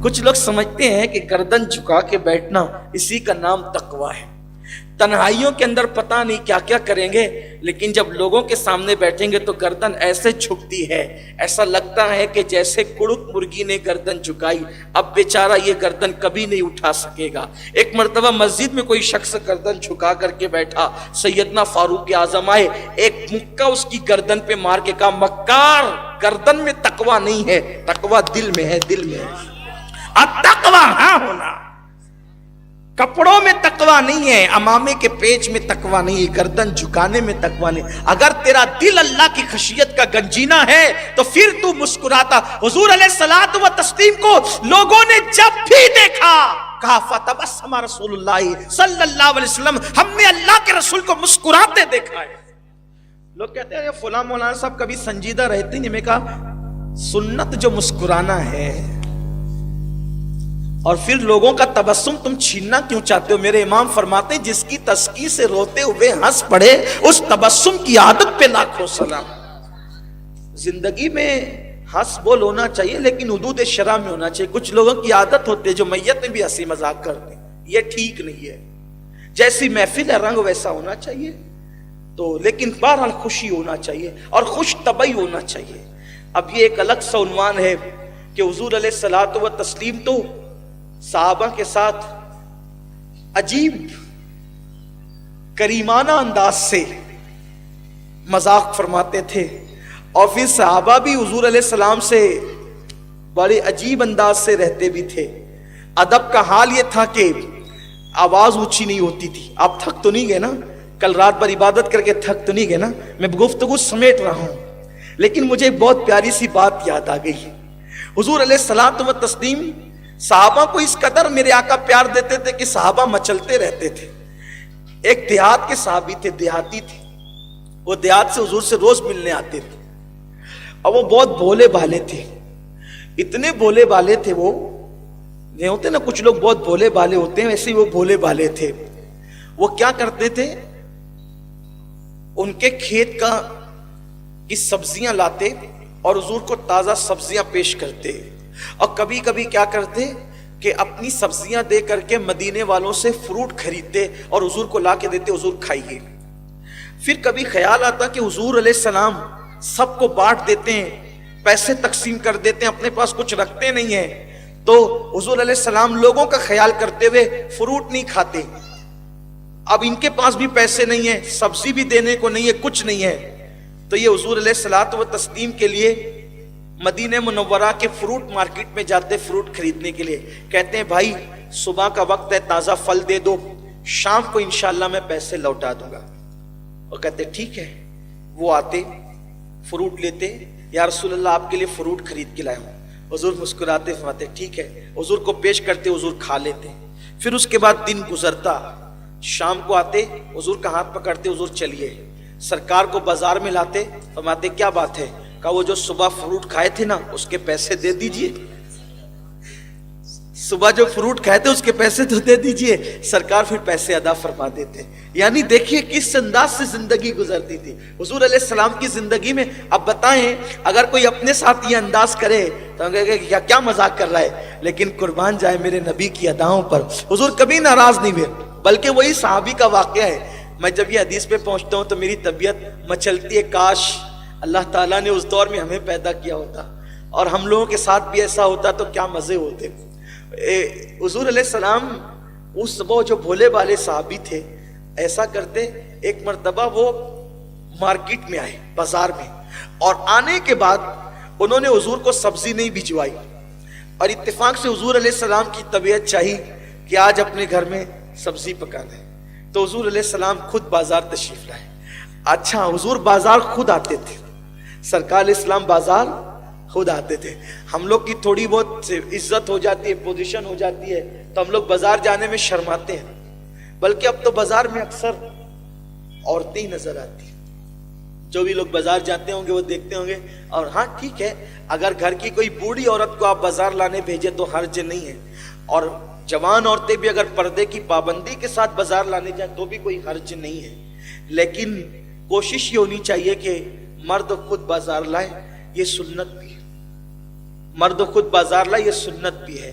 کچھ لوگ سمجھتے ہیں کہ گردن جھکا کے بیٹھنا اسی کا نام تقویٰ ہے. تنہائیوں کے اندر پتہ نہیں کیا کیا کریں گے، لیکن جب لوگوں کے سامنے بیٹھیں گے تو گردن ایسے جھکتی ہے، ایسا لگتا ہے کہ جیسے کڑک مرغی نے گردن جھکائی، اب بیچارہ یہ گردن کبھی نہیں اٹھا سکے گا. ایک مرتبہ مسجد میں کوئی شخص گردن جھکا کر کے بیٹھا، سیدنا فاروق اعظم آئے، ایک مکہ اس کی گردن پہ مار کے کہا مکار، گردن میں تقویٰ نہیں ہے، تقویٰ دل میں ہے، دل میں ہے. التقویٰ ہاں ہونا، کپڑوں میں تقویٰ نہیں ہے، امامے کے پیچ میں تقویٰ نہیں ہے، گردن جھکانے میں تقویٰ نہیں. اگر تیرا دل اللہ کی خشیت کا گنجینہ ہے تو پھر تو مسکراتا. حضور علیہ الصلوۃ والتسلیم کو لوگوں نے جب بھی دیکھا کہا فتبسم رسول اللہ صلی اللہ علیہ وسلم، ہم نے اللہ کے رسول کو مسکراتے دیکھا ہے. لوگ کہتے ہیں فلاں مولانا صاحب کبھی سنجیدہ رہتے نہیں. میں کہا سنت جو مسکرانا ہے، اور پھر لوگوں کا تبسم تم چھیننا کیوں چاہتے ہو؟ میرے امام فرماتے ہیں جس کی تسکی سے روتے ہوئے ہنس پڑے اس تبسم کی عادت پہ لاکھوں سلام. زندگی میں ہنس بول ہونا چاہیے لیکن حدود شرع میں ہونا چاہیے. کچھ لوگوں کی عادت ہوتی ہے جو میت میں بھی ہنسی مذاق کرتے ہیں، یہ ٹھیک نہیں ہے. جیسی محفل ہے رنگ ویسا ہونا چاہیے، تو لیکن بہرحال خوشی ہونا چاہیے اور خوش طبعی ہونا چاہیے. اب یہ ایک الگ سا عنوان ہے کہ حضور علیہ الصلوۃ والتسلیم تو صحابہ کے ساتھ عجیب کریمانہ انداز سے مذاق فرماتے تھے، اور پھر صحابہ بھی حضور علیہ السلام سے بڑے عجیب انداز سے رہتے بھی تھے. ادب کا حال یہ تھا کہ آواز اونچی نہیں ہوتی تھی. آپ تھک تو نہیں گئے نا؟ کل رات بھر عبادت کر کے تھک تو نہیں گئے نا؟ میں گفتگو سمیٹ رہا ہوں، لیکن مجھے ایک بہت پیاری سی بات یاد آ گئی. حضور علیہ الصلوۃ والتسلیم صحابہ کو اس قدر میرے آقا پیار دیتے تھے کہ صحابہ مچلتے رہتے تھے. ایک دیہات کے صحابی تھے، دیہاتی تھے، وہ دیہات سے حضور سے روز ملنے آتے تھے، اور وہ بہت بھولے بھالے تھے. اتنے بھولے بھالے تھے، وہ نہیں ہوتے نا کچھ لوگ بہت بھولے بھالے ہوتے ہیں، ویسے ہی وہ بھولے بھالے تھے. وہ کیا کرتے تھے، ان کے کھیت کی سبزیاں لاتے اور حضور کو تازہ سبزیاں پیش کرتے، اور کبھی کبھی کیا کرتے کہ اپنی سبزیاں دے کر کے مدینے والوں سے فروٹ خریدتے اور حضور کو لا کے دیتے، حضور کھائیے. پھر کبھی خیال آتا کہ حضور علیہ السلام سب کو بانٹ دیتے ہیں، پیسے تقسیم کر دیتے ہیں، اپنے پاس کچھ رکھتے نہیں ہیں، تو حضور علیہ السلام لوگوں کا خیال کرتے ہوئے فروٹ نہیں کھاتے. اب ان کے پاس بھی پیسے نہیں ہیں، سبزی بھی دینے کو نہیں ہے، کچھ نہیں ہے، تو یہ حضور علیہ الصلوۃ والتسلیم کے لیے مدینہ منورہ کے فروٹ مارکیٹ میں جاتے فروٹ خریدنے کے لیے. کہتے ہیں بھائی صبح کا وقت ہے، تازہ پھل دے دو، شام کو انشاءاللہ میں پیسے لوٹا دوں گا. اور کہتے ٹھیک ہے. وہ آتے فروٹ لیتے، یا رسول اللہ آپ کے لیے فروٹ خرید کے لائے ہوں. حضور مسکراتے فرماتے ٹھیک ہے، حضور کو پیش کرتے، حضور کھا لیتے. پھر اس کے بعد دن گزرتا، شام کو آتے، حضور کا ہاتھ پکڑتے، حضور چلیے. سرکار کو بازار میں لاتے، فرماتے کیا بات ہے؟ کہا وہ جو صبح فروٹ کھائے تھے نا اس کے پیسے دے دیجئے. صبح جو فروٹ کھائے تھے اس کے پیسے تو دے دیجئے. سرکار پھر پیسے ادا فرما دیتے. یعنی دیکھیے کس انداز سے زندگی گزرتی تھی حضور علیہ السلام کی زندگی میں. اب بتائیں اگر کوئی اپنے ساتھ یہ انداز کرے تو ہم کہیں گے کیا مذاق کر رہا ہے، لیکن قربان جائے میرے نبی کی اداؤں پر. حضور کبھی ناراض نہیں ہوئے، بلکہ وہی صحابی کا واقعہ ہے. میں جب یہ حدیث پہ پہنچتا ہوں تو میری طبیعت مچلتی ہے، کاش اللہ تعالیٰ نے اس دور میں ہمیں پیدا کیا ہوتا اور ہم لوگوں کے ساتھ بھی ایسا ہوتا تو کیا مزے ہوتے. حضور علیہ السلام اس وہ جو بھولے والے صحابی تھے ایسا کرتے. ایک مرتبہ وہ مارکیٹ میں آئے، بازار میں، اور آنے کے بعد انہوں نے حضور کو سبزی نہیں بھجوائی، اور اتفاق سے حضور علیہ السلام کی طبیعت چاہی کہ آج اپنے گھر میں سبزی پکانا ہے، تو حضور علیہ السلام خود بازار تشریف لائے. اچھا حضور بازار خود آتے تھے، سرکار علیہ السلام بازار خود آتے تھے. ہم لوگ کی تھوڑی بہت عزت ہو جاتی ہے، پوزیشن ہو جاتی ہے، تو ہم لوگ بازار جانے میں شرماتے ہیں، بلکہ اب تو بازار میں اکثر عورتیں ہی نظر آتی ہیں. جو بھی لوگ بازار جاتے ہوں گے وہ دیکھتے ہوں گے. اور ہاں ٹھیک ہے، اگر گھر کی کوئی بوڑھی عورت کو آپ بازار لانے بھیجے تو حرج نہیں ہے، اور جوان عورتیں بھی اگر پردے کی پابندی کے ساتھ بازار لانے جائیں تو بھی کوئی حرج نہیں ہے. لیکن کوشش یہ ہونی چاہیے کہ مرد خود بازار لائے، یہ سنت بھی ہے. مرد خود بازار لائے، یہ سنت بھی ہے.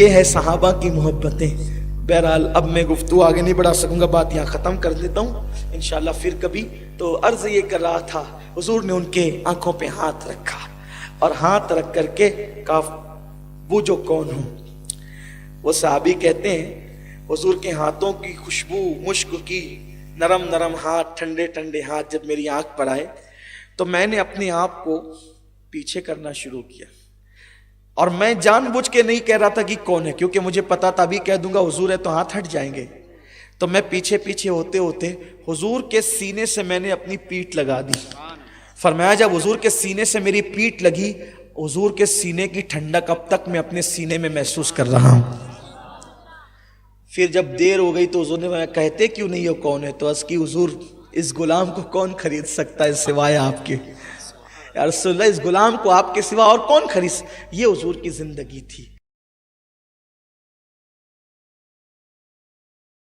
یہ ہے صحابہ کی محبتیں۔ بہرحال اب میں گفتگو آگے نہیں بڑھا سکوں گا، بات یہاں ختم کر دیتا ہوں انشاءاللہ پھر کبھی۔ تو عرض یہ کر رہا تھا، حضور نے ان کے آنکھوں پہ ہاتھ رکھا اور ہاتھ رکھ کر کے کہا بوجھو کون ہوں۔ وہ صحابی کہتے ہیں حضور کے ہاتھوں کی خوشبو، مشک کی، نرم نرم ہاتھ، ٹھنڈے ٹھنڈے ہاتھ جب میری آنکھ پر آئے تو میں نے اپنے آپ کو پیچھے کرنا شروع کیا، اور میں جان بوجھ کے نہیں کہہ رہا تھا کہ کون ہے، کیونکہ مجھے پتا تھا ابھی کہہ دوں گا حضور ہے تو ہاتھ ہٹ جائیں گے۔ تو میں پیچھے پیچھے ہوتے ہوتے حضور کے سینے سے میں نے اپنی پیٹھ لگا دی۔ فرمایا جب حضور کے سینے سے میری پیٹھ لگی، حضور کے سینے کی ٹھنڈک اب تک میں اپنے سینے میں محسوس کر رہا ہوں۔ پھر جب دیر ہو گئی تو حضور نے فرمایا کہتے کیوں نہیں ہو کون ہے؟ تو عرض کی حضور اس غلام کو کون خرید سکتا ہے سوائے آپ کے؟ یا رسول اللہ اس غلام کو آپ کے سوا اور کون خرید؟ یہ حضور کی زندگی تھی۔